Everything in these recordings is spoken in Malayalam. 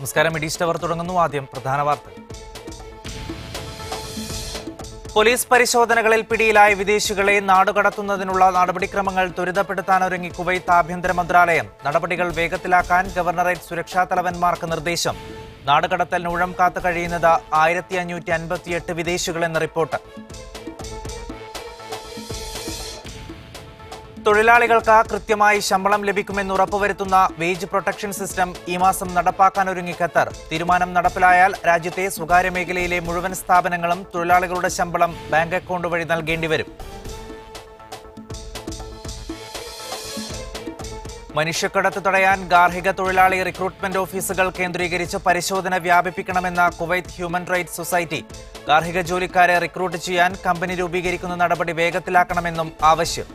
നമസ്കാരം. എഡീസ് ടവർ തുടങ്ങുന്നു. ആദ്യം പ്രധാന വാർത്തകൾ. പോലീസ് പരിശോധനകളിൽ പിടിയിലായ വിദേശികളെ നാടുകടത്തുന്നതിനുള്ള നടപടിക്രമങ്ങൾ ത്വരിതപ്പെടുത്താനൊരുങ്ങി കുവൈത്ത് ആഭ്യന്തര മന്ത്രാലയം. നടപടികൾ വേഗത്തിലാക്കാൻ ഗവർണറേറ്റ് സുരക്ഷാ തലവന്മാർക്ക് നിർദ്ദേശം. നാടുകടത്തലിന് ഊഴം കാത്തു കഴിയുന്നത് 1558 വിദേശികളെന്ന റിപ്പോർട്ട്. തൊഴിലാളികൾക്ക് കൃത്യമായി ശമ്പളം ലഭിക്കുമെന്ന് ഉറപ്പുവരുത്തുന്ന വേജ് പ്രൊട്ടക്ഷൻ സിസ്റ്റം ഈ മാസം നടപ്പാക്കാനൊരുങ്ങി ഖത്തർ. തീരുമാനം നടപ്പിലായാൽ രാജ്യത്തെ സ്വകാര്യ മേഖലയിലെ മുഴുവൻ സ്ഥാപനങ്ങളും തൊഴിലാളികളുടെ ശമ്പളം ബാങ്ക് അക്കൗണ്ട് വഴി നൽകേണ്ടി വരും. മനുഷ്യക്കടത്ത് തടയാൻ ഗാർഹിക തൊഴിലാളി റിക്രൂട്ട്മെന്റ് ഓഫീസുകൾ കേന്ദ്രീകരിച്ച് പരിശോധന വ്യാപിപ്പിക്കണമെന്ന കുവൈത്ത് ഹ്യൂമൻ റൈറ്റ്സ് സൊസൈറ്റി. ഗാർഹിക ജോലിക്കാരെ റിക്രൂട്ട് ചെയ്യാൻ കമ്പനി രൂപീകരിക്കുന്ന നടപടി വേഗത്തിലാക്കണമെന്നും ആവശ്യം.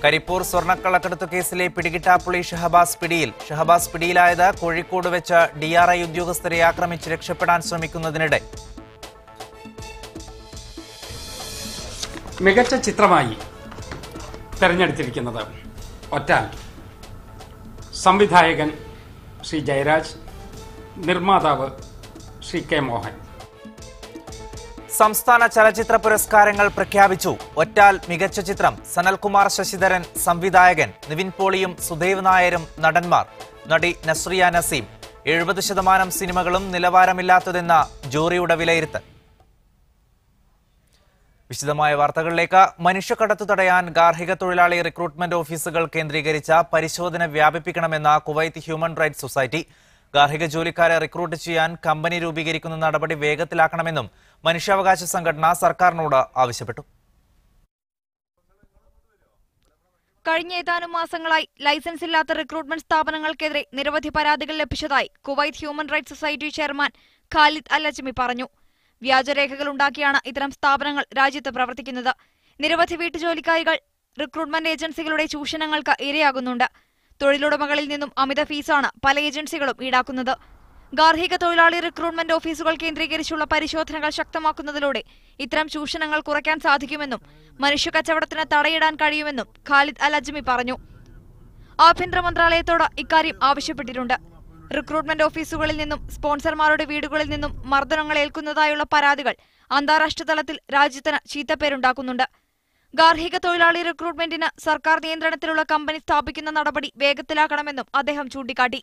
കരിപ്പൂർ സ്വർണ്ണക്കള്ളക്കടത്ത് കേസിലെ പിടികിട്ടാപ്പുള്ളി ഷഹബാസ് പിടിയിൽ. ഷഹബാസ് പിടിയിലായത് കോഴിക്കോട് വെച്ച് DRI ഉദ്യോഗസ്ഥരെ ആക്രമിച്ച് രക്ഷപ്പെടാൻ ശ്രമിക്കുന്നതിനിടെ. മികച്ച ചിത്രമായി തെരഞ്ഞെടുത്തിരിക്കുന്നത് ഒറ്റാൽ. സംവിധായകൻ ശ്രീ ജയരാജ്, നിർമ്മാതാവ് ശ്രീ K. മോഹൻ. സംസ്ഥാന ചലച്ചിത്ര പുരസ്കാരങ്ങൾ പ്രഖ്യാപിച്ചു. ഒറ്റാൽ മികച്ച ചിത്രം. സനൽകുമാർ ശശിധരൻ സംവിധായകൻ. നിവിൻ പോളിയും സുദേവ് നായരും നടന്മാർ. നടി നസ്രിയ നസീം. 70% സിനിമകളും നിലവാരമില്ലാത്തതെന്ന ജൂറിയുടെ വിലയിരുത്തൽ. വിശദമായ വാർത്തകളിലേക്ക്. മനുഷ്യക്കടത്ത് തടയാൻ ഗാർഹിക തൊഴിലാളി റിക്രൂട്ട്മെന്റ് ഓഫീസുകൾ കേന്ദ്രീകരിച്ച പരിശോധന വ്യാപിപ്പിക്കണമെന്ന കുവൈത്ത് ഹ്യൂമൻ റൈറ്റ്സ് സൊസൈറ്റി. ഗാർഹിക ജോലിക്കാരെ റിക്രൂട്ട് ചെയ്യാൻ കമ്പനി രൂപീകരിക്കുന്ന നടപടി വേഗത്തിലാക്കണമെന്നും മനുഷ്യാവകാശ സംഘടന സർക്കാരിനോട് ആവശ്യപ്പെട്ടു. കഴിഞ്ഞ ഏതാനും മാസങ്ങളായി ലൈസൻസ് ഇല്ലാത്ത റിക്രൂട്ട്മെന്റ് സ്ഥാപനങ്ങൾക്കെതിരെ നിരവധി പരാതികൾ ലഭിച്ചതായി Kuwait human rights society chairman Khalid Al Ajmi പറഞ്ഞു. വ്യാജരേഖകൾ ഉണ്ടാക്കിയാണ് ഇത്തരം സ്ഥാപനങ്ങൾ രാജ്യത്ത് പ്രവർത്തിക്കുന്നത്. നിരവധി വീട്ടുജോലിക്കാരികൾ റിക്രൂട്ട്മെന്റ് ഏജൻസികളുടെ ചൂഷണങ്ങൾക്ക് ഇരയാകുന്നുണ്ട്. തൊഴിലുടമകളിൽ നിന്നും അമിത ഫീസാണ് പല ഏജൻസികളും ഈടാക്കുന്നത്. ഗാർഹിക തൊഴിലാളി റിക്രൂട്ട്മെന്റ് ഓഫീസുകൾ കേന്ദ്രീകരിച്ചുള്ള പരിശോധനകൾ ശക്തമാക്കുന്നതിലൂടെ ഇത്തരം ചൂഷണങ്ങൾ കുറയ്ക്കാൻ സാധിക്കുമെന്നും മനുഷ്യക്കച്ചവടത്തിന് തടയിടാൻ കഴിയുമെന്നും ഖാലിദ് അൽ അജ്മി പറഞ്ഞു. ആഭ്യന്തര മന്ത്രാലയത്തോട് ഇക്കാര്യം ആവശ്യപ്പെട്ടിട്ടുണ്ട്. റിക്രൂട്ട്മെന്റ് ഓഫീസുകളിൽ നിന്നും സ്പോൺസർമാരുടെ വീടുകളിൽ നിന്നും മർദ്ദനങ്ങൾ ഏൽക്കുന്നതായുള്ള പരാതികൾ അന്താരാഷ്ട്ര തലത്തിൽ രാജ്യത്തിന് ചീത്തപ്പേരുണ്ടാക്കുന്നുണ്ട്. ഗാർഹിക തൊഴിലാളി റിക്രൂട്ട്മെന്റിന് സർക്കാർ നിയന്ത്രണത്തിലുള്ള കമ്പനി സ്ഥാപിക്കുന്ന നടപടി വേഗത്തിലാക്കണമെന്നും അദ്ദേഹം ചൂണ്ടിക്കാട്ടി.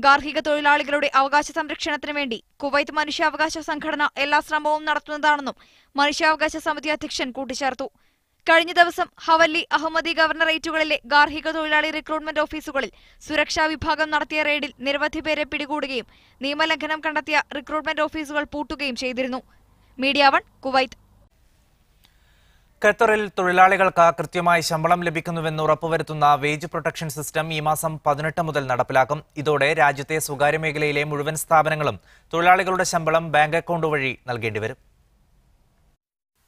ഗാർഹിക തൊഴിലാളികളുടെ അവകാശ സംരക്ഷണത്തിനു വേണ്ടി കുവൈത്ത് മനുഷ്യാവകാശ സംഘടന എല്ലാ ശ്രമവും നടത്തുന്നതാണെന്നും മനുഷ്യാവകാശ സമിതി അധ്യക്ഷൻ കൂട്ടിച്ചേർത്തു. കഴിഞ്ഞ ദിവസം ഹവല്ലി, അഹമ്മദി ഗവർണറേറ്റുകളിലെ ഗാർഹിക തൊഴിലാളി റിക്രൂട്ട്മെന്റ് ഓഫീസുകളിൽ സുരക്ഷാ വിഭാഗം നടത്തിയ റെയ്ഡിൽ നിരവധി പേരെ പിടികൂടുകയും നിയമലംഘനം കണ്ടെത്തിയ റിക്രൂട്ട്മെന്റ് ഓഫീസുകൾ പൂട്ടുകയും ചെയ്തിരുന്നു. Media 1 Kuwait. ഖത്തറിൽ തൊഴിലാളികൾക്ക് കൃത്യമായി ശമ്പളം ലഭിക്കുന്നുവെന്ന് ഉറപ്പുവരുത്തുന്ന വേജ് പ്രൊട്ടക്ഷൻ സിസ്റ്റം ഈ മാസം 18 മുതൽ നടപ്പിലാക്കും. ഇതോടെ രാജ്യത്തെ സ്വകാര്യ മേഖലയിലെ മുഴുവൻ സ്ഥാപനങ്ങളും തൊഴിലാളികളുടെ ശമ്പളം ബാങ്ക് അക്കൗണ്ട് വഴി നൽകേണ്ടിവരും.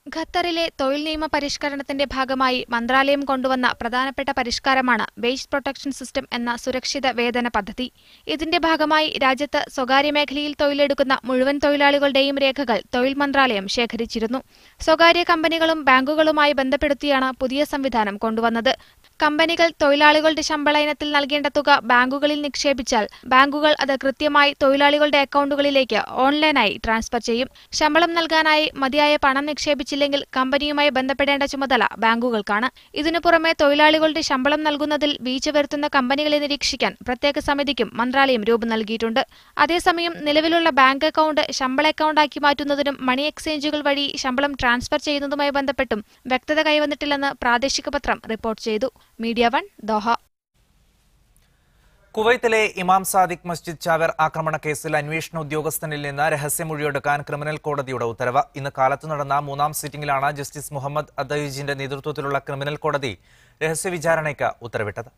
ഖത്തറിലെ തൊഴിൽ നിയമ പരിഷ്കരണത്തിന്റെ ഭാഗമായി മന്ത്രാലയം കൊണ്ടുവന്ന പ്രധാനപ്പെട്ട പരിഷ്കാരമാണ് വേജ് പ്രൊട്ടക്ഷൻ സിസ്റ്റം എന്ന സുരക്ഷിത വേതന പദ്ധതി. ഇതിന്റെ ഭാഗമായി രാജ്യത്ത് സ്വകാര്യ മേഖലയിൽ തൊഴിലെടുക്കുന്ന മുഴുവൻ തൊഴിലാളികളുടെയും രേഖകൾ തൊഴിൽ മന്ത്രാലയം ശേഖരിച്ചിരുന്നു. സ്വകാര്യ കമ്പനികളും ബാങ്കുകളുമായി ബന്ധപ്പെടുത്തിയാണ് പുതിയ സംവിധാനം കൊണ്ടുവന്നത്. കമ്പനികൾ തൊഴിലാളികളുടെ ശമ്പള ഇനത്തിൽ നൽകേണ്ട തുക ബാങ്കുകളിൽ നിക്ഷേപിച്ചാൽ ബാങ്കുകൾ അത് കൃത്യമായി തൊഴിലാളികളുടെ അക്കൗണ്ടുകളിലേക്ക് ഓൺലൈനായി ട്രാൻസ്ഫർ ചെയ്യും. ശമ്പളം നൽകാനായി മതിയായ പണം നിക്ഷേപിച്ചില്ലെങ്കിൽ കമ്പനിയുമായി ബന്ധപ്പെടേണ്ട ചുമതല ബാങ്കുകൾക്കാണ്. ഇതിനു പുറമെ തൊഴിലാളികളുടെ ശമ്പളം നൽകുന്നതിൽ വീഴ്ച വരുത്തുന്ന കമ്പനികളെ നിരീക്ഷിക്കാൻ പ്രത്യേക സമിതിക്കും മന്ത്രാലയം രൂപം നൽകിയിട്ടുണ്ട്. അതേസമയം നിലവിലുള്ള ബാങ്ക് അക്കൗണ്ട് ശമ്പള അക്കൗണ്ടാക്കി മാറ്റുന്നതിനും മണി എക്സ്ചേഞ്ചുകൾ വഴി ശമ്പളം ട്രാൻസ്ഫർ ചെയ്യുന്നതുമായി ബന്ധപ്പെട്ടും വ്യക്തത കൈവന്നിട്ടില്ലെന്ന് പ്രാദേശിക പത്രം റിപ്പോർട്ട് ചെയ്തു. Media 1 Doha. കുവൈത്തിലെ ഇമാം സാദിഖ് മസ്ജിദ് ചാവേർ ആക്രമണ കേസിൽ അന്വേഷണ ഉദ്യോഗസ്ഥനിൽ നിന്ന് രഹസ്യമൊഴിയെടുക്കാൻ ക്രിമിനൽ കോടതിയുടെ ഉത്തരവ്. ഇന്ന് കാലത്ത് നടന്ന 3ാം സിറ്റിംഗിലാണ് ജസ്റ്റിസ് മുഹമ്മദ് അദയിജിന്റെ നേതൃത്വത്തിലുള്ള ക്രിമിനൽ കോടതി രഹസ്യവിചാരണയ്ക്ക് ഉത്തരവിട്ടത്.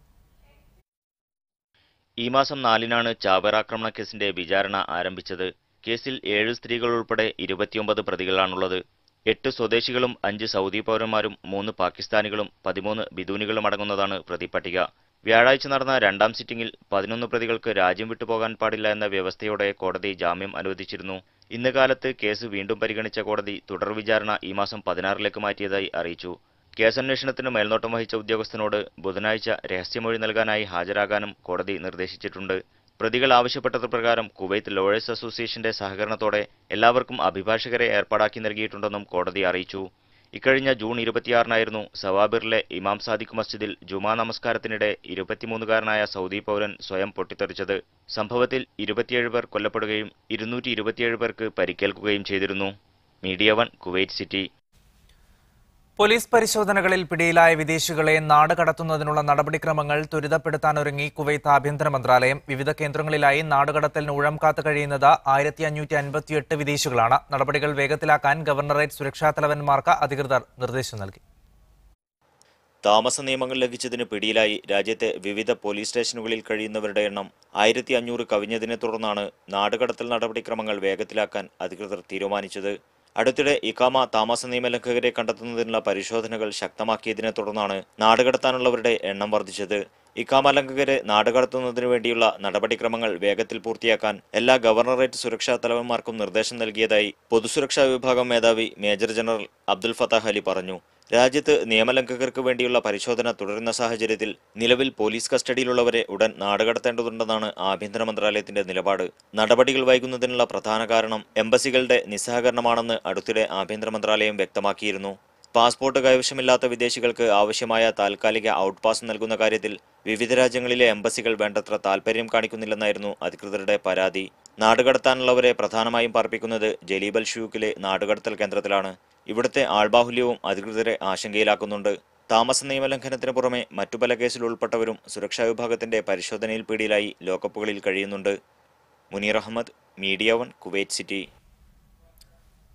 ഈ മാസം 4-നാണ് ചാവേർ ആക്രമണ കേസിന്റെ വിചാരണ ആരംഭിച്ചത്. കേസിൽ 7 സ്ത്രീകൾ ഉൾപ്പെടെ 29 പ്രതികളാണുള്ളത്. 8 സ്വദേശികളും 5 സൗദി പൗരന്മാരും 3 പാകിസ്ഥാനികളും 13 ബിദൂനികളും അടങ്ങുന്നതാണ് പ്രതിപട്ടിക. വ്യാഴാഴ്ച നടന്ന 2ാം സിറ്റിംഗിൽ 11 പ്രതികൾക്ക് രാജ്യം വിട്ടുപോകാൻ പാടില്ല എന്ന വ്യവസ്ഥയോടെ കോടതി ജാമ്യം അനുവദിച്ചിരുന്നു. ഇന്ന് കാലത്ത് കേസ് വീണ്ടും പരിഗണിച്ച കോടതി തുടർ വിചാരണ ഈ മാസം 16ലേക്ക് മാറ്റിയതായി അറിയിച്ചു. കേസന്വേഷണത്തിന് മേൽനോട്ടം വഹിച്ച ഉദ്യോഗസ്ഥനോട് ബുധനാഴ്ച രഹസ്യമൊഴി നൽകാനായി ഹാജരാകാനും കോടതി നിർദ്ദേശിച്ചിട്ടുണ്ട്. പ്രതികൾ ആവശ്യപ്പെട്ടത് പ്രകാരം കുവൈത്ത് ലോയേഴ്സ് അസോസിയേഷന്റെ സഹകരണത്തോടെ എല്ലാവർക്കും അഭിഭാഷകരെ ഏർപ്പാടാക്കി നൽകിയിട്ടുണ്ടെന്നും കോടതി അറിയിച്ചു. ഇക്കഴിഞ്ഞ ജൂൺ 26-നായിരുന്നു സവാബിറിലെ ഇമാം സാദിഖ് മസ്ജിദിൽ ജുമാ നമസ്കാരത്തിനിടെ 23-കാരനായ സൗദി പൗരൻ സ്വയം പൊട്ടിത്തെറിച്ചത്. സംഭവത്തിൽ 27 പേർ കൊല്ലപ്പെടുകയും 227 പേർക്ക് പരിക്കേൽക്കുകയും ചെയ്തിരുന്നു. Media one, Kuwait city. Police പരിശോധനകളിൽ പിടിയിലായ വിദേശികളെ നാട് കടത്തുന്നതിനുള്ള നടപടിക്രമങ്ങൾ ത്വരിതപ്പെടുത്താനൊരുങ്ങി കുവൈത്ത് ആഭ്യന്തര മന്ത്രാലയം. വിവിധ കേന്ദ്രങ്ങളിലായി നാടുകടത്തലിന് ഊഴം കാത്തു കഴിയുന്നത് 1558 വിദേശികളാണ്. നടപടികൾ വേഗത്തിലാക്കാൻ ഗവർണറേറ്റ് സുരക്ഷാ തലവന്മാർക്ക് അധികൃതർ നിർദ്ദേശം നൽകി. താമസ നിയമങ്ങൾ ലംഘിച്ചതിന് പിടിയിലായി രാജ്യത്തെ വിവിധ പോലീസ് സ്റ്റേഷനുകളിൽ കഴിയുന്നവരുടെ എണ്ണം 1500 കവിഞ്ഞതിനെ തുടർന്നാണ് നാടുകടത്തൽ നടപടിക്രമങ്ങൾ വേഗത്തിലാക്കാൻ അധികൃതർ തീരുമാനിച്ചത്. അടുത്തിടെ ഇഖാമ താമസ നിയമലംഘകരെ കണ്ടെത്തുന്നതിനുള്ള പരിശോധനകൾ ശക്തമാക്കിയതിനെ തുടർന്നാണ് നാടുകടത്താനുള്ളവരുടെ എണ്ണം വർദ്ധിച്ചത്. ഇഖാമ ലംഘകരെ നാടുകടത്തുന്നതിനു വേണ്ടിയുള്ള നടപടിക്രമങ്ങൾ വേഗത്തിൽ പൂർത്തിയാക്കാൻ എല്ലാ ഗവർണറേറ്റ് സുരക്ഷാ തലവന്മാർക്കും നിർദ്ദേശം നൽകിയതായി പൊതുസുരക്ഷാ വിഭാഗം മേധാവി മേജർ ജനറൽ അബ്ദുൽ ഫത്താഹ് അലി പറഞ്ഞു. രാജ്യത്ത് നിയമലംഘകർക്ക് വേണ്ടിയുള്ള പരിശോധന തുടരുന്ന സാഹചര്യത്തിൽ നിലവിൽ പോലീസ് കസ്റ്റഡിയിലുള്ളവരെ ഉടൻ നാടുകടത്തേണ്ടതുണ്ടെന്നാണ് ആഭ്യന്തര മന്ത്രാലയത്തിന്റെ നിലപാട്. നടപടികൾ വൈകുന്നതിനുള്ള പ്രധാന കാരണം എംബസികളുടെ നിസ്സഹകരണമാണെന്ന് അടുത്തിടെ ആഭ്യന്തര മന്ത്രാലയം വ്യക്തമാക്കിയിരുന്നു. പാസ്പോർട്ട് കൈവശമില്ലാത്ത വിദേശികൾക്ക് ആവശ്യമായ താൽക്കാലിക ഔട്ട് പാസ് നൽകുന്ന കാര്യത്തിൽ വിവിധ രാജ്യങ്ങളിലെ എംബസികൾ വേണ്ടത്ര താൽപര്യം കാണിക്കുന്നില്ലെന്നായിരുന്നു അധികൃതരുടെ പരാതി. നാടുകടത്താനുള്ളവരെ പ്രധാനമായും പാർപ്പിക്കുന്നത് ജലീബൽ ഷൂക്കിലെ നാടുകടത്തൽ കേന്ദ്രത്തിലാണ്. ഇവിടുത്തെ ആൾബാഹുല്യവും അധികൃതരെ ആശങ്കയിലാക്കുന്നുണ്ട്. താമസ നിയമലംഘനത്തിന് പുറമെ മറ്റു പല കേസിൽ ഉൾപ്പെട്ടവരും സുരക്ഷാ വിഭാഗത്തിന്റെ പരിശോധനയിൽ പിടിയിലായി ലോക്കപ്പുകളിൽ കഴിയുന്നുണ്ട്. Muneer Ahmed, media one, Kuwait city.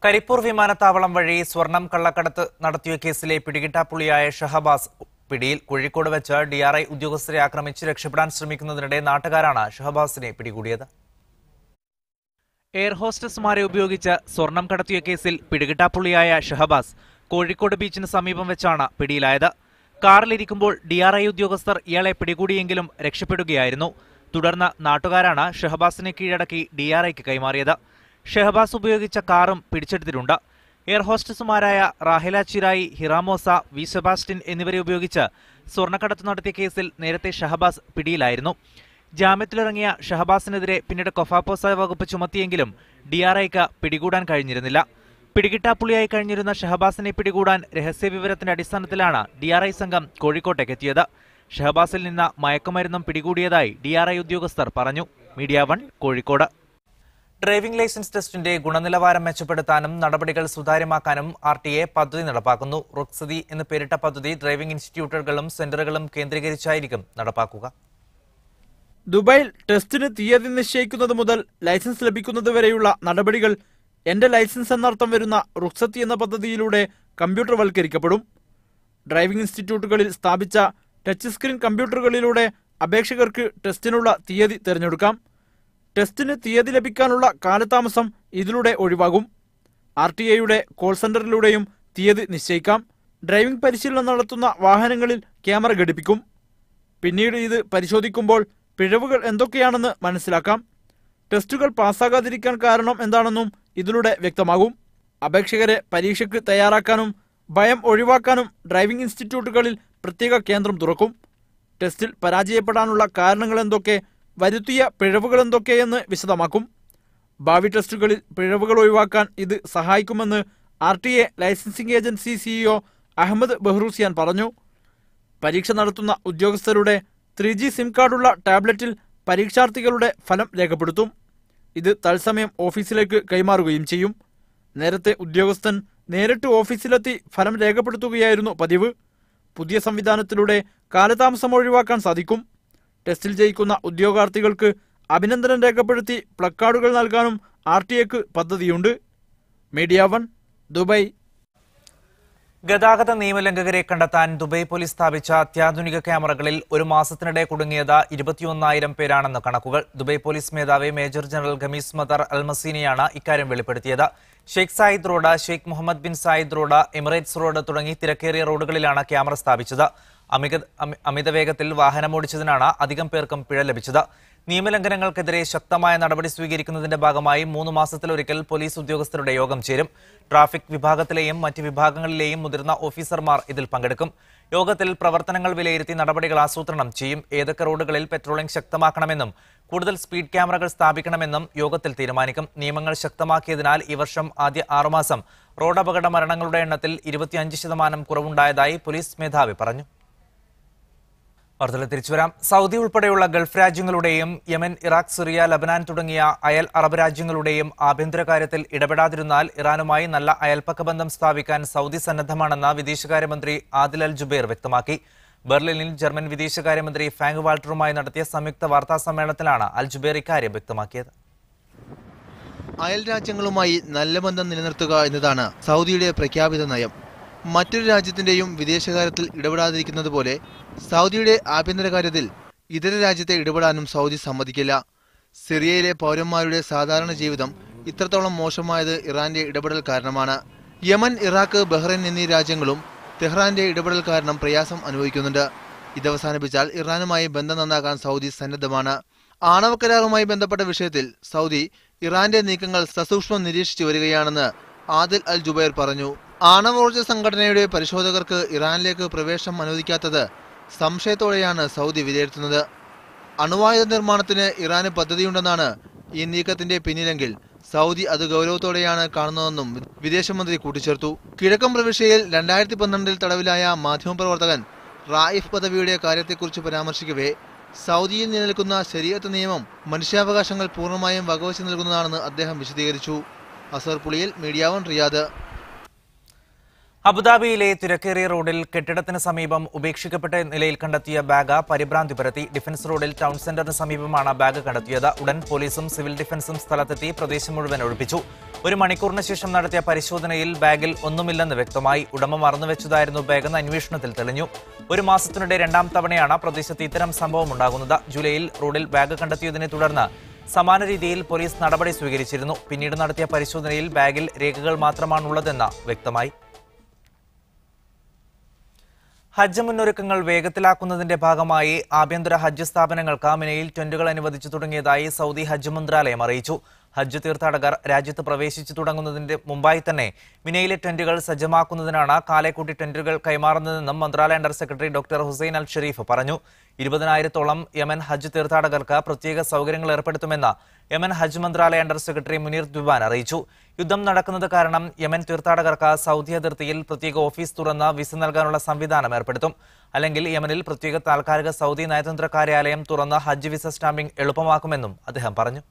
Karipur വിമാനത്താവളം വഴി സ്വർണം കള്ളക്കടത്ത് നടത്തിയ കേസിലെ പിടികിട്ടാപ്പുള്ളിയായ ഷഹബാസ് പിടിയിൽ. കോഴിക്കോട് വെച്ച് DRI ഉദ്യോഗസ്ഥരെ ആക്രമിച്ച് രക്ഷപ്പെടാൻ ശ്രമിക്കുന്നതിനിടെ നാട്ടുകാരാണ് ഷഹബാസിനെ പിടികൂടിയത്. എയർ ഹോസ്റ്റസ്മാരെ ഉപയോഗിച്ച് സ്വർണം കടത്തിയ കേസിൽ പിടികിട്ടാപ്പുള്ളിയായ ഷഹബാസ് കോഴിക്കോട് ബീച്ചിന് സമീപം വെച്ചാണ് പിടിയിലായത്. കാറിലിരിക്കുമ്പോൾ DRI ഉദ്യോഗസ്ഥർ ഇയാളെ പിടികൂടിയെങ്കിലും രക്ഷപ്പെടുകയായിരുന്നു. തുടർന്ന് നാട്ടുകാരാണ് ഷഹബാസിനെ കീഴടക്കി DRIക്ക് കൈമാറിയത്. ഷഹബാസ് ഉപയോഗിച്ച കാറും പിടിച്ചെടുത്തിട്ടുണ്ട്. Air ഹോസ്റ്റസുമാരായ Rahila Chirayi, ഹിറാമോസ, V Sebastian എന്നിവരെ ഉപയോഗിച്ച് സ്വർണ്ണക്കടത്ത് നടത്തിയ കേസിൽ നേരത്തെ ഷഹബാസ് പിടിയിലായിരുന്നു. ജാമ്യത്തിലിറങ്ങിയ ഷഹബാസിനെതിരെ പിന്നീട് കൊഫാപ്പോസ വകുപ്പ് ചുമത്തിയെങ്കിലും DRIക്ക് പിടികൂടാൻ കഴിഞ്ഞിരുന്നില്ല. പിടികിട്ടാപ്പുള്ളിയായി കഴിഞ്ഞിരുന്ന ഷഹബാസിനെ പിടികൂടാൻ രഹസ്യവിവരത്തിന്റെ അടിസ്ഥാനത്തിലാണ് DRI സംഘം കോഴിക്കോട്ടേക്കെത്തിയത്. ഷഹബാസിൽ നിന്ന് മയക്കുമരുന്നും പിടികൂടിയതായി DRI ഉദ്യോഗസ്ഥർ പറഞ്ഞു. Media one, Kozhikode. Driving licence ടെസ്റ്റിന്റെ ഗുണനിലവാരം മെച്ചപ്പെടുത്താനും നടപടികൾ സുതാര്യമാക്കാനും RTA പദ്ധതി നടപ്പാക്കുന്നു. റുക്സതി എന്ന് പേരിട്ട പദ്ധതി ഡ്രൈവിംഗ് ഇൻസ്റ്റിറ്റ്യൂട്ടുകളും സെന്ററുകളും കേന്ദ്രീകരിച്ചായിരിക്കും നടപ്പാക്കുക. ദുബായിൽ ടെസ്റ്റിന് തീയതി നിശ്ചയിക്കുന്നത് മുതൽ ലൈസൻസ് ലഭിക്കുന്നതുവരെയുള്ള നടപടികൾ എന്റെ ലൈസൻസ് എന്നർത്ഥം വരുന്ന റുക്സത്തി എന്ന പദ്ധതിയിലൂടെ കമ്പ്യൂട്ടർവൽക്കരിക്കപ്പെടും. ഡ്രൈവിംഗ് ഇൻസ്റ്റിറ്റ്യൂട്ടുകളിൽ സ്ഥാപിച്ച ടച്ച് സ്ക്രീൻ കമ്പ്യൂട്ടറുകളിലൂടെ അപേക്ഷകർക്ക് ടെസ്റ്റിനുള്ള തീയതി തിരഞ്ഞെടുക്കാം. ടെസ്റ്റിന് തീയതി ലഭിക്കാനുള്ള കാലതാമസം ഇതിലൂടെ ഒഴിവാകും. RTAയുടെ കോൾ സെന്ററിലൂടെയും തീയതി നിശ്ചയിക്കാം. ഡ്രൈവിംഗ് പരിശീലനം നടത്തുന്ന വാഹനങ്ങളിൽ ക്യാമറ ഘടിപ്പിക്കും. പിന്നീട് ഇത് പരിശോധിക്കുമ്പോൾ പിഴവുകൾ എന്തൊക്കെയാണെന്ന് മനസ്സിലാക്കാം. ടെസ്റ്റുകൾ പാസ്സാകാതിരിക്കാൻ കാരണം എന്താണെന്നും ഇതിലൂടെ വ്യക്തമാകും. അപേക്ഷകരെ പരീക്ഷയ്ക്ക് തയ്യാറാക്കാനും ഭയം ഒഴിവാക്കാനും ഡ്രൈവിംഗ് ഇൻസ്റ്റിറ്റ്യൂട്ടുകളിൽ പ്രത്യേക കേന്ദ്രം തുറക്കും. ടെസ്റ്റിൽ പരാജയപ്പെടാനുള്ള കാരണങ്ങൾ എന്തൊക്കെ, വരുത്തിയ പിഴവുകൾ എന്തൊക്കെയെന്ന് വിശദമാക്കും. ഭാവി ടെസ്റ്റുകളിൽ പിഴവുകൾ ഒഴിവാക്കാൻ ഇത് സഹായിക്കുമെന്ന് RTA licensing agency CEO Ahmed Bahrozyan പറഞ്ഞു. പരീക്ഷ നടത്തുന്ന ഉദ്യോഗസ്ഥരുടെ 3G സിം കാർഡുള്ള ടാബ്ലറ്റിൽ പരീക്ഷാർത്ഥികളുടെ ഫലം രേഖപ്പെടുത്തും. ഇത് തത്സമയം ഓഫീസിലേക്ക് കൈമാറുകയും ചെയ്യും. നേരത്തെ ഉദ്യോഗസ്ഥൻ നേരിട്ട് ഓഫീസിലെത്തി ഫലം രേഖപ്പെടുത്തുകയായിരുന്നു പതിവ്. പുതിയ സംവിധാനത്തിലൂടെ കാലതാമസം ഒഴിവാക്കാൻ സാധിക്കും. ടെസ്റ്റിൽ ജയിക്കുന്ന ഉദ്യോഗാർത്ഥികൾക്ക് അഭിനന്ദനം രേഖപ്പെടുത്തി പ്ലക്കാർഡുകൾ നൽകാനും RTAക്ക് പദ്ധതിയുണ്ട്. Media one, Dubai. ഗതാഗത നിയമലംഘകരെ കണ്ടെത്താൻ ദുബായ് പോലീസ് സ്ഥാപിച്ച അത്യാധുനിക ക്യാമറകളിൽ ഒരു മാസത്തിനിടെ കുടുങ്ങിയത് 21,000 പേരാണെന്ന് കണക്കുകൾ. ദുബായ് പോലീസ് മേധാവി മേജർ ജനറൽ ഖമീസ് മദർ അൽമസീനിയാണ് ഇക്കാര്യം വെളിപ്പെടുത്തിയത്. Sheikh Zayed road, Sheikh Mohammed bin Zayed road, Emirates road തുടങ്ങി തിരക്കേറിയ റോഡുകളിലാണ് ക്യാമറ സ്ഥാപിച്ചത്. അമിത വേഗത്തിൽ വാഹനമോടിച്ചതിനാണ് അധികം പേർക്കും പിഴ ലഭിച്ചത്. നിയമലംഘനങ്ങൾക്കെതിരെ ശക്തമായ നടപടി സ്വീകരിക്കുന്നതിന്റെ ഭാഗമായി 3 മാസത്തിലൊരിക്കൽ പോലീസ് ഉദ്യോഗസ്ഥരുടെ യോഗം ചേരും. ട്രാഫിക് വിഭാഗത്തിലെയും മറ്റ് വിഭാഗങ്ങളിലെയും മുതിർന്ന ഓഫീസർമാർ ഇതിൽ പങ്കെടുക്കും. യോഗത്തിൽ പ്രവർത്തനങ്ങൾ വിലയിരുത്തി നടപടികൾ ആസൂത്രണം ചെയ്യും. ഏതൊക്കെ റോഡുകളിൽ പെട്രോളിംഗ് ശക്തമാക്കണമെന്നും കൂടുതൽ സ്പീഡ് ക്യാമറകൾ സ്ഥാപിക്കണമെന്നും യോഗത്തിൽ തീരുമാനിക്കും. നിയമങ്ങൾ ശക്തമാക്കിയതിനാൽ ഈ വർഷം ആദ്യ 6 മാസം റോഡപകട മരണങ്ങളുടെ എണ്ണത്തിൽ 25% കുറവുണ്ടായതായി പോലീസ് മേധാവി പറഞ്ഞു. വാർത്തകൾ തിരിച്ചുവരാം. സൗദി ഉൾപ്പെടെയുള്ള ഗൾഫ് രാജ്യങ്ങളുടെയും യമൻ, ഇറാഖ്, സിറിയ, ലബനാൻ തുടങ്ങിയ അയൽ അറബ് രാജ്യങ്ങളുടെയും ആഭ്യന്തര കാര്യത്തിൽ ഇടപെടാതിരുന്നാൽ ഇറാനുമായി നല്ല അയൽപ്പക്ക ബന്ധം സ്ഥാപിക്കാൻ സൗദി സന്നദ്ധമാണെന്ന് വിദേശകാര്യമന്ത്രി ആദിൽ അൽ ജുബൈർ വ്യക്തമാക്കി. ബെർലിനിൽ ജർമ്മൻ വിദേശകാര്യമന്ത്രി ഫ്രാങ്ക് വാൾട്ടറുമായി നടത്തിയ സംയുക്ത വാർത്താ സമ്മേളനത്തിലാണ് അൽ ജുബൈർ ഇക്കാര്യം വ്യക്തമാക്കിയത്. അയൽ രാജ്യങ്ങളുമായി നല്ല ബന്ധം നിലനിർത്തുക എന്നതാണ് സൗദിയുടെ പ്രഖ്യാപിത നയം. മറ്റൊരു രാജ്യത്തിന്റെയും വിദേശകാര്യത്തിൽ ഇടപെടാതിരിക്കുന്നത് പോലെ സൗദിയുടെ ആഭ്യന്തര കാര്യത്തിൽ ഇതര രാജ്യത്തെ ഇടപെടാനും സൗദി സമ്മതിക്കില്ല. സിറിയയിലെ പൗരന്മാരുടെ സാധാരണ ജീവിതം ഇത്രത്തോളം മോശമായത് ഇറാന്റെ ഇടപെടൽ കാരണമാണ്. യമൻ, ഇറാഖ്, ബഹ്റൈൻ എന്നീ രാജ്യങ്ങളും തെഹ്റാന്റെ ഇടപെടൽ കാരണം പ്രയാസം അനുഭവിക്കുന്നുണ്ട്. ഇതവസാനിപ്പിച്ചാൽ ഇറാനുമായി ബന്ധം നന്നാക്കാൻ സൗദി സന്നദ്ധമാണ്. ആണവ കരാറുമായി ബന്ധപ്പെട്ട വിഷയത്തിൽ സൗദി ഇറാന്റെ നീക്കങ്ങൾ സസൂക്ഷ്മം നിരീക്ഷിച്ചു വരികയാണെന്ന് ആദിൽ അൽ ജുബൈർ പറഞ്ഞു. ആണവോർജ്ജ സംഘടനയുടെ പരിശോധകർക്ക് ഇറാനിലേക്ക് പ്രവേശനം അനുവദിക്കാത്തത് സംശയത്തോടെയാണ് സൗദി വിലയിരുത്തുന്നത്. അണുവായുധ നിർമ്മാണത്തിന് ഇറാന് പദ്ധതിയുണ്ടെന്നാണ് ഈ നീക്കത്തിന്റെ പിന്നിലെങ്കിൽ സൗദി അത് ഗൗരവത്തോടെയാണ് കാണുന്നതെന്നും വിദേശമന്ത്രി കൂട്ടിച്ചേർത്തു. കിഴക്കൻ പ്രവിശ്യയിൽ 2012 തടവിലായ മാധ്യമപ്രവർത്തകൻ റായിഫ് പദവിയുടെ കാര്യത്തെക്കുറിച്ച് പരാമർശിക്കവേ സൗദിയിൽ നിലനിൽക്കുന്ന ശരീഅത്ത് നിയമം മനുഷ്യാവകാശങ്ങൾ പൂർണ്ണമായും വകവച്ചു നൽകുന്നതാണെന്ന് അദ്ദേഹം വിശദീകരിച്ചു. അസർ പുളിയിൽ, മീഡിയ 1 റിയാദ്. അബുദാബിയിലെ തിരക്കേറിയ റോഡിൽ കെട്ടിടത്തിന് സമീപം ഉപേക്ഷിക്കപ്പെട്ട നിലയിൽ കണ്ടെത്തിയ ബാഗ് പരിഭ്രാന്തി പരത്തി. ഡിഫൻസ് റോഡിൽ ടൗൺ സെന്ററിന് സമീപമാണ് ബാഗ് കണ്ടെത്തിയത്. ഉടൻ പോലീസും സിവിൽ ഡിഫൻസും സ്ഥലത്തെത്തി പ്രദേശം മുഴുവൻ ഒഴിപ്പിച്ചു. 1 മണിക്കൂറിന് ശേഷം നടത്തിയ പരിശോധനയിൽ ബാഗിൽ ഒന്നുമില്ലെന്ന് വ്യക്തമായി. ഉടമ മറന്നുവെച്ചതായിരുന്നു ബാഗെന്ന് അന്വേഷണത്തിൽ തെളിഞ്ഞു. 1 മാസത്തിനിടെ 2ാം തവണയാണ് പ്രദേശത്ത് ഇത്തരം സംഭവം ഉണ്ടാകുന്നത്. ജൂലൈയിൽ റോഡിൽ ബാഗ് കണ്ടെത്തിയതിനെ തുടർന്ന് സമാന രീതിയിൽ പോലീസ് നടപടി സ്വീകരിച്ചിരുന്നു. പിന്നീട് നടത്തിയ പരിശോധനയിൽ ബാഗിൽ രേഖകൾ മാത്രമാണുള്ളതെന്ന് വ്യക്തമായി. ഹജ്ജ് മുന്നൊരുക്കങ്ങൾ വേഗത്തിലാക്കുന്നതിന്റെ ഭാഗമായി ആഭ്യന്തര ഹജ്ജ് സ്ഥാപനങ്ങൾക്ക് മിനയിൽ ടെന്റുകൾ അനുവദിച്ചു തുടങ്ങിയതായി സൗദി ഹജ്ജ് മന്ത്രാലയം അറിയിച്ചു. ഹജ്ജ് തീർത്ഥാടകർ രാജ്യത്ത് പ്രവേശിച്ചു തുടങ്ങുന്നതിന്റെ മുമ്പായി തന്നെ മിനയിലെ ടെന്റുകൾ സജ്ജമാക്കുന്നതിനാണ് കാലേക്കൂട്ടി ടെന്റുകൾ കൈമാറുന്നതെന്നും മന്ത്രാലയ അണ്ടർ സെക്രട്ടറി ഡോക്ടർ ഹുസൈൻ അൽ ഷെരീഫ് പറഞ്ഞു. 20,000-ഓളം യമൻ ഹജ്ജ് തീർത്ഥാടകർക്ക് പ്രത്യേക സൗകര്യങ്ങൾ ഏർപ്പെടുത്തുമെന്ന് യമൻ ഹജ്ജ് മന്ത്രാലയ അണ്ടർ സെക്രട്ടറി മുനീർ ദുബാൻ അറിയിച്ചു. യുദ്ധം നടക്കുന്നത് കാരണം യമൻ തീർത്ഥാടകർക്ക് സൗദി അതിർത്തിയിൽ പ്രത്യേക ഓഫീസ് തുറന്ന് വിസ നൽകാനുള്ള സംവിധാനം ഏർപ്പെടുത്തും. അല്ലെങ്കിൽ യമനിൽ പ്രത്യേക താൽക്കാലിക സൗദി നയതന്ത്ര കാര്യാലയം തുറന്ന് ഹജ്ജ് വിസ സ്റ്റാമ്പിംഗ് എളുപ്പമാക്കുമെന്നും അദ്ദേഹം പറഞ്ഞു.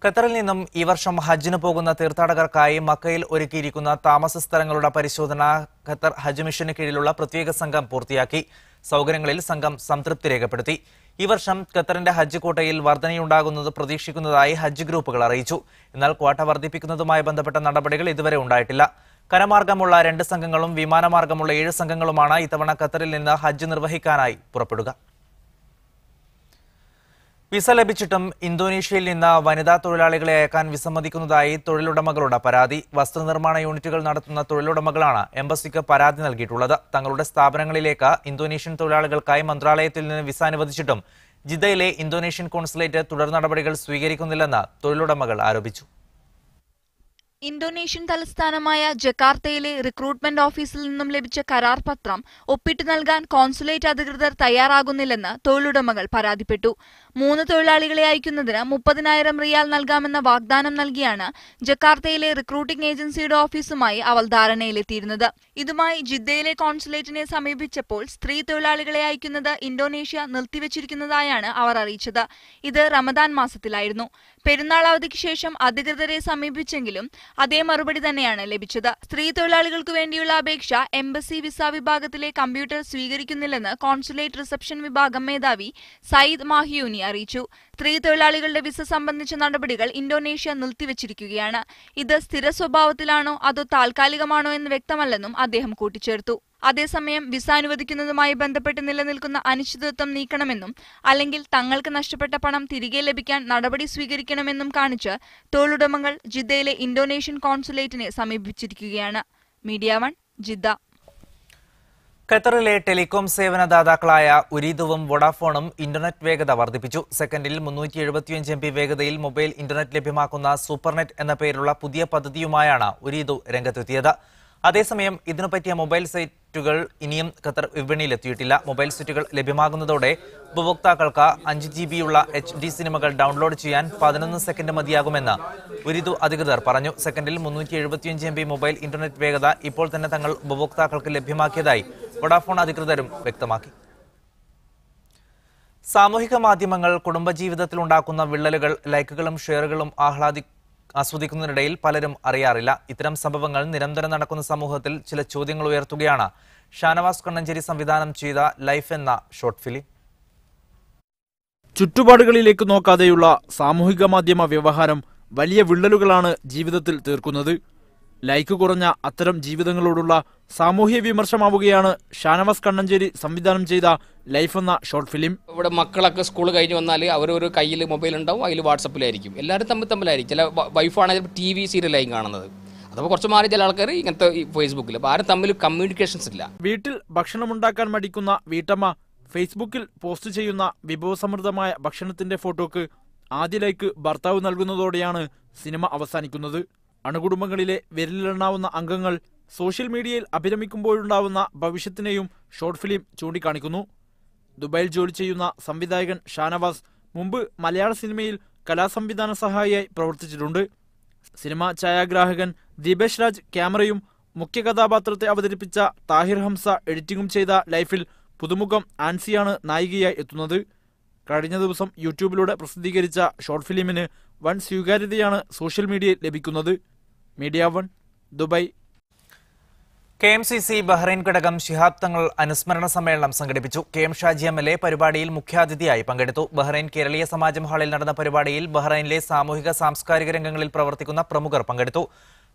ഖത്തറിൽ നിന്നും ഈ വർഷം ഹജ്ജിന് പോകുന്ന തീർത്ഥാടകർക്കായി മക്കയിൽ ഒരുക്കിയിരിക്കുന്ന താമസ സ്ഥലങ്ങളുടെ പരിശോധന ഖത്തർ ഹജ്ജ് മിഷന് കീഴിലുള്ള പ്രത്യേക സംഘം പൂർത്തിയാക്കി. സൗകര്യങ്ങളിൽ സംഘം സംതൃപ്തി രേഖപ്പെടുത്തി. ഈ വർഷം ഖത്തറിന്റെ ഹജ്ജ് കോട്ടയിൽ വർധനയുണ്ടാകുന്നത് പ്രതീക്ഷിക്കുന്നതായി ഹജ്ജ് ഗ്രൂപ്പുകൾ അറിയിച്ചു. എന്നാൽ ക്വാട്ട വർദ്ധിപ്പിക്കുന്നതുമായി ബന്ധപ്പെട്ട നടപടികൾ ഇതുവരെ ഉണ്ടായിട്ടില്ല. കരമാർഗമുള്ള 2 സംഘങ്ങളും വിമാനമാർഗമുള്ള 7 സംഘങ്ങളുമാണ് ഇത്തവണ ഖത്തറിൽ നിന്ന് ഹജ്ജ് നിർവഹിക്കാനായി പുറപ്പെടുക. വിസ ലഭിച്ചിട്ടും ഇന്തോനേഷ്യയിൽ നിന്ന് വനിതാ തൊഴിലാളികളെ അയക്കാൻ വിസമ്മതിക്കുന്നതായി തൊഴിലുടമകളുടെ പരാതി. വസ്ത്രനിർമ്മാണ യൂണിറ്റുകൾ നടത്തുന്ന തൊഴിലുടമകളാണ് എംബസിക്ക് പരാതി നൽകിയിട്ടുള്ളത്. തങ്ങളുടെ സ്ഥാപനങ്ങളിലേക്ക് ഇന്തോനേഷ്യൻ തൊഴിലാളികൾക്കായി മന്ത്രാലയത്തിൽ നിന്ന് വിസ അനുവദിച്ചിട്ടും ജിദ്ദയിലെ ഇന്തോനേഷ്യൻ കോൺസുലേറ്റ് തുടർ നടപടികൾ സ്വീകരിക്കുന്നില്ലെന്ന് തൊഴിലുടമകൾ ആരോപിച്ചു. ഇന്തോനേഷ്യൻ തലസ്ഥാനമായ ജക്കാർത്തയിലെ റിക്രൂട്ട്മെന്റ് ഓഫീസിൽ നിന്നും ലഭിച്ച കരാർ പത്രം ഒപ്പിട്ട് നൽകാൻ കോൺസുലേറ്റ് അധികൃതർ തയ്യാറാകുന്നില്ലെന്ന് തൊഴിലുടമകൾ പരാതിപ്പെട്ടു. 3 തൊഴിലാളികളെ അയക്കുന്നതിന് 30,000 റിയാൽ നൽകാമെന്ന വാഗ്ദാനം നൽകിയാണ് ജക്കാർത്തയിലെ റിക്രൂട്ടിംഗ് ഏജൻസിയുടെ ഓഫീസുമായി അവർ ധാരണയിലെത്തിയിരുന്നത്. ഇതുമായി ജിദ്ദയിലെ കോൺസുലേറ്റിനെ സമീപിച്ചപ്പോൾ സ്ത്രീ തൊഴിലാളികളെ അയക്കുന്നത് ഇന്തോനേഷ്യ നിർത്തിവച്ചിരിക്കുന്നതായാണ് അവർ അറിയിച്ചത്. ഇത് റമദാൻ മാസത്തിലായിരുന്നു. പെരുന്നാൾ അവധിക്ക് ശേഷം അധികൃതരെ സമീപിച്ചെങ്കിലും അതേ മറുപടി തന്നെയാണ് ലഭിച്ചത്. സ്ത്രീ തൊഴിലാളികൾക്ക് വേണ്ടിയുള്ള അപേക്ഷ എംബസി വിസ വിഭാഗത്തിലെ കമ്പ്യൂട്ടർ സ്വീകരിക്കുന്നില്ലെന്ന് കോൺസുലേറ്റ് റിസപ്ഷൻ വിഭാഗം മേധാവി സയ്യിദ് മാഹിയൂനി അറിയിച്ചു. സ്ത്രീ തൊഴിലാളികളുടെ വിസ സംബന്ധിച്ച നടപടികൾ ഇന്തോനേഷ്യ നിർത്തിവച്ചിരിക്കുകയാണ്. ഇത് സ്ഥിര സ്വഭാവത്തിലാണോ അതോ താൽക്കാലികമാണോ എന്ന് വ്യക്തമല്ലെന്നും അദ്ദേഹം കൂട്ടിച്ചേർത്തു. അതേസമയം വിസ അനുവദിക്കുന്നതുമായി ബന്ധപ്പെട്ട് നിലനിൽക്കുന്ന അനിശ്ചിതത്വം നീക്കണമെന്നും അല്ലെങ്കിൽ തങ്ങൾക്ക് നഷ്ടപ്പെട്ട പണം തിരികെ ലഭിക്കാൻ നടപടി സ്വീകരിക്കണമെന്നും കാണിച്ച് തൊഴിലുടമകൾ ജിദ്ദയിലെ ഇന്തോനേഷ്യൻ കോൺസുലേറ്റിനെ സമീപിച്ചിരിക്കുകയാണ്. Media 1 Jeddah. ഖത്തറിലെ ടെലികോം സേവനദാതാക്കളായ ഉരീദുവും വോഡാഫോണും ഇന്റർനെറ്റ് വേഗത വർദ്ധിപ്പിച്ചു. സെക്കൻഡിൽ 375 MB വേഗതയിൽ മൊബൈൽ ഇന്റർനെറ്റ് ലഭ്യമാക്കുന്ന സൂപ്പർനെറ്റ് എന്ന പേരിലുള്ള പുതിയ പദ്ധതിയുമായാണ് ഉരീദു രംഗത്തെത്തിയത്. അതേസമയം ഇതിനുപറ്റിയ മൊബൈൽ സൈറ്റുകൾ ഇനിയും ഖത്തർ വിപണിയിലെത്തിയിട്ടില്ല. മൊബൈൽ സൈറ്റുകൾ ലഭ്യമാകുന്നതോടെ ഉപഭോക്താക്കൾക്ക് 5 GB യുള്ള HD സിനിമകൾ ഡൗൺലോഡ് ചെയ്യാൻ 11 സെക്കൻഡ് മതിയാകുമെന്ന് ഉരീദു അധികൃതർ പറഞ്ഞു. സെക്കൻഡിൽ 375 MB മൊബൈൽ ഇന്റർനെറ്റ് വേഗത ഇപ്പോൾ തന്നെ തങ്ങൾ ഉപഭോക്താക്കൾക്ക് ലഭ്യമാക്കിയതായി വോഡാഫോൺ അധികൃതരും വ്യക്തമാക്കി. സാമൂഹിക മാധ്യമങ്ങൾ കുടുംബജീവിതത്തിലുണ്ടാക്കുന്ന വിള്ളലുകൾ ലൈക്കുകളും ഷെയറുകളും ആസ്വദിക്കുന്നതിനിടയിൽ പലരും അറിയാറില്ല. ഇത്തരം സംഭവങ്ങൾ നിരന്തരം നടക്കുന്ന സമൂഹത്തിൽ ചില ചോദ്യങ്ങൾ ഉയർത്തുകയാണ് ഷാനവാസ് കണ്ണഞ്ചേരി സംവിധാനം ചെയ്ത ലൈഫ് എന്ന ഷോർട്ട് ഫിലിം. ചുറ്റുപാടുകളിലേക്ക് നോക്കാതെയുള്ള സാമൂഹിക മാധ്യമ വ്യവഹാരം വലിയ വിള്ളലുകളാണ് ജീവിതത്തിൽ തീർക്കുന്നത്. ലൈക്ക് കുറഞ്ഞ അത്തരം ജീവിതങ്ങളോടുള്ള സാമൂഹ്യ വിമർശമാവുകയാണ് ഷാനവാസ് കണ്ണഞ്ചേരി സംവിധാനം ചെയ്ത ലൈഫ് എന്ന ഷോർട്ട് ഫിലിം. ഇവിടെ മക്കളൊക്കെ സ്കൂൾ കഴിഞ്ഞ് വന്നാൽ അവരൊരു കയ്യിൽ മൊബൈൽ ഉണ്ടാവും, അതിൽ വാട്സപ്പിലായിരിക്കും, എല്ലാവരും തമ്മിലായിരിക്കും. ചില വൈഫാണെങ്കിൽ TV സീരിയലായിരിക്കും കാണുന്നത്. അതപ്പോൾ കുറച്ച് മാറി ചില ആൾക്കാർ ഇങ്ങനത്തെ ഫേസ്ബുക്കിൽ. അപ്പോൾ ആരും തമ്മിൽ കമ്മ്യൂണിക്കേഷൻസ് ഇല്ല. വീട്ടിൽ ഭക്ഷണമുണ്ടാക്കാൻ മടിക്കുന്ന വീട്ടമ്മ ഫേസ്ബുക്കിൽ പോസ്റ്റ് ചെയ്യുന്ന വിഭവസമൃദ്ധമായ ഭക്ഷണത്തിന്റെ ഫോട്ടോക്ക് ആദ്യ ലൈക്ക് ഭർത്താവ് നൽകുന്നതോടെയാണ് സിനിമ അവസാനിക്കുന്നത്. അണുകുടുംബങ്ങളിലെ വിരലിലെണ്ണാവുന്ന അംഗങ്ങൾ സോഷ്യൽ മീഡിയയിൽ അഭിരമിക്കുമ്പോഴുണ്ടാവുന്ന ഭവിഷ്യത്തിനെയും ഷോർട്ട് ഫിലിം ചൂണ്ടിക്കാണിക്കുന്നു. ദുബായിൽ ജോലി ചെയ്യുന്ന സംവിധായകൻ ഷാനവാസ് മുമ്പ് മലയാള സിനിമയിൽ കലാസംവിധാന സഹായിയായി പ്രവർത്തിച്ചിട്ടുണ്ട്. സിനിമ ഛായാഗ്രാഹകൻ ദീപേഷ് രാജ് ക്യാമറയും മുഖ്യ കഥാപാത്രത്തെ അവതരിപ്പിച്ച താഹിർ ഹംസ എഡിറ്റിംഗും ചെയ്ത ലൈഫിൽ പുതുമുഖം ആൻസിയാണ് നായികയായി എത്തുന്നത്. കഴിഞ്ഞ ദിവസം യൂട്യൂബിലൂടെ പ്രസിദ്ധീകരിച്ച ഷോർട്ട് ഫിലിമിന് വൻ സ്വീകാര്യതയാണ് സോഷ്യൽ മീഡിയയിൽ ലഭിക്കുന്നത്. Media 1 Dubai. KMCC ബഹ്റൈൻ ഘടകം ശിഹാബ് തങ്ങൾ അനുസ്മരണ സമ്മേളനം സംഘടിപ്പിച്ചു. KM ഷാജി MLA പരിപാടിയിൽ മുഖ്യാതിഥിയായി പങ്കെടുത്തു. ബഹ്റൈൻ കേരളീയ സമാജം ഹാളിൽ നടന്ന പരിപാടിയിൽ ബഹ്റൈനിലെ സാമൂഹിക സാംസ്കാരിക രംഗങ്ങളിൽ പ്രവർത്തിക്കുന്ന പ്രമുഖർ പങ്കെടുത്തു.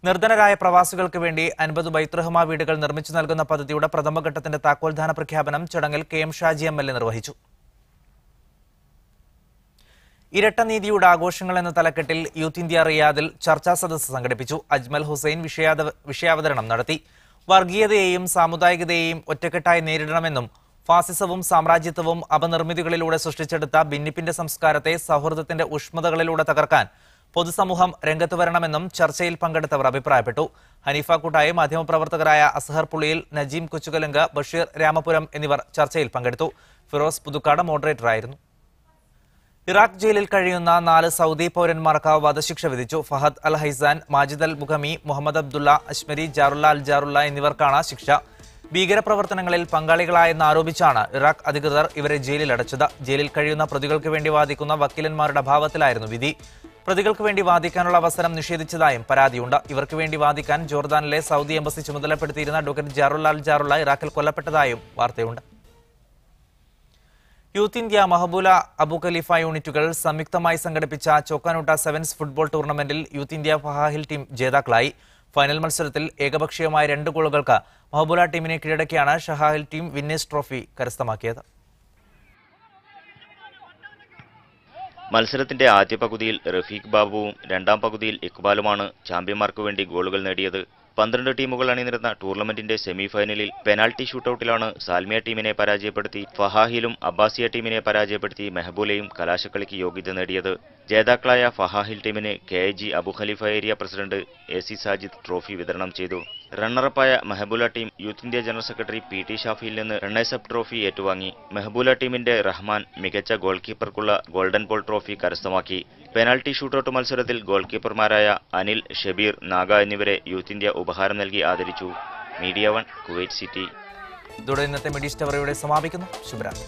നിർധനരായ പ്രവാസികൾക്ക് വേണ്ടി 50 ബൈത്തുറഹ്മ വീടുകൾ നിർമ്മിച്ചു നൽകുന്ന പദ്ധതിയുടെ പ്രഥമഘട്ടത്തിന്റെ താക്കോൽദാന പ്രഖ്യാപനം ചടങ്ങിൽ KM ഷാജി MLA നിർവഹിച്ചു. ഇരട്ട നീതിയുടെ ആഘോഷങ്ങൾ എന്ന തലക്കെട്ടിൽ യൂത്ത് ഇന്ത്യ റിയാദിൽ ചർച്ചാ സദസ്സ് സംഘടിപ്പിച്ചു. അജ്മൽ ഹുസൈൻ വിഷയാവതരണം നടത്തി. വർഗീയതയെയും സാമുദായികതയെയും ഒറ്റക്കെട്ടായി നേരിടണമെന്നും ഫാസിസവും സാമ്രാജ്യത്വവും അപനിർമ്മിതികളിലൂടെ സൃഷ്ടിച്ചെടുത്ത ഭിന്നിപ്പിന്റെ സംസ്കാരത്തെ സൗഹൃദത്തിന്റെ ഊഷ്മതകളിലൂടെ തകർക്കാൻ പൊതുസമൂഹം രംഗത്ത് വരണമെന്നും ചർച്ചയിൽ പങ്കെടുത്തവർ അഭിപ്രായപ്പെട്ടു. ഹനീഫ കൂട്ടായി മാധ്യമപ്രവർത്തകരായ അസ്ഹർ പുളിയിൽ, നജീം കൊച്ചുകലങ്ക്, ബഷീർ രാമപുരം എന്നിവർ ചർച്ചയിൽ പങ്കെടുത്തു. ഫിറോസ് പുതുക്കാട് മോഡറേറ്ററായിരുന്നു. ഇറാഖ് ജയിലിൽ കഴിയുന്ന 4 സൗദി പൗരന്മാർക്ക് വധശിക്ഷ വിധിച്ചു. ഫഹദ് അൽ ഹൈസാൻ, മാജിദ് അൽ ബുഖമി, മുഹമ്മദ് അബ്ദുള്ള, അശ്മരി, ജാറുല്ല അൽ ജാറുല്ല എന്നിവർക്കാണ് ശിക്ഷ. ഭീകരപ്രവർത്തനങ്ങളിൽ പങ്കാളികളായെന്ന് ആരോപിച്ചാണ് ഇറാഖ് അധികൃതർ ഇവരെ ജയിലിൽ അടച്ചത്. ജയിലിൽ കഴിയുന്ന പ്രതികൾക്ക് വേണ്ടി വാദിക്കുന്ന വക്കീലന്മാരുടെ അഭാവത്തിലായിരുന്നു വിധി. പ്രതികൾക്ക് വേണ്ടി വാദിക്കാനുള്ള അവസരം നിഷേധിച്ചതായും പരാതിയുണ്ട്. ഇവർക്ക് വേണ്ടി വാദിക്കാൻ ജോർദാനിലെ സൗദി എംബസി ചുമതലപ്പെടുത്തിയിരുന്ന ഡോക്ടർ ജാറുല്ല അൽ ജാറുല്ല ഇറാഖിൽ കൊല്ലപ്പെട്ടതായും വാർത്തയുണ്ട്. യൂത്ത് ഇന്ത്യ മഹബൂല അബു ഖലീഫ യൂണിറ്റുകൾ സംയുക്തമായി സംഘടിപ്പിച്ച ചോക്കാനൂട്ട സെവൻസ് ഫുട്ബോൾ ടൂർണമെന്റിൽ യൂത്ത് ഇന്ത്യ ഫഹാഹിൽ ടീം ജേതാക്കളായി. ഫൈനൽ മത്സരത്തിൽ ഏകപക്ഷീയമായ 2 ഗോളുകൾക്ക് മഹബൂല ടീമിനെ കീഴടക്കിയാണ് ഷഹാഹിൽ ടീം വിന്നേഴ്സ് ട്രോഫി കരസ്ഥമാക്കിയത്. മത്സരത്തിന്റെ ആദ്യ പകുതിയിൽ റഫീഖ് ബാബുവും രണ്ടാം പകുതിയിൽ ഇക്ബാലുമാണ് ചാമ്പ്യന്മാർക്കു വേണ്ടി ഗോളുകൾ നേടിയത്. 12 ടീമുകൾ അണിനിരന്ന ടൂർണമെന്റിന്റെ സെമിഫൈനലിൽ പെനാൽറ്റി ഷൂട്ടൌട്ടിലാണ് സാൽമിയ ടീമിനെ പരാജയപ്പെടുത്തി ഫഹാഹിലും അബ്ബാസിയ ടീമിനെ പരാജയപ്പെടുത്തി മെഹബൂലയും കലാശക്കളിക്ക് യോഗ്യത നേടിയത്. ജേതാക്കളായ ഫഹാഹിൽ ടീമിന് KIG Abu Khalifa area president AC Sajid trophy വിതരണം ചെയ്തു. റണ്ണറപ്പായ Mahboula team youth India general secretary PT ഷാഫിയിൽ നിന്ന് റണ്ണേഴ്സ് ട്രോഫി ഏറ്റുവാങ്ങി. മെഹബൂല ടീമിന്റെ റഹ്മാൻ മികച്ച ഗോൾ കീപ്പർക്കുള്ള ഗോൾഡൻ ബോൾ ട്രോഫി കരസ്ഥമാക്കി. പെനാൽറ്റി ഷൂട്ടൌട്ട് മത്സരത്തിൽ ഗോൾ കീപ്പർമാരായ അനിൽ, ഷബീർ, നാഗ എന്നിവരെ യൂത്ത് ഇന്ത്യ ഉപഹാരം നൽകി ആദരിച്ചു. Media 1 Kuwait city. ഇതോടെ ഇന്നത്തെ മീഡിയ സ്റ്റവറിയുടെ സമാപിക്കുന്നു. ശുഭരാത്രി.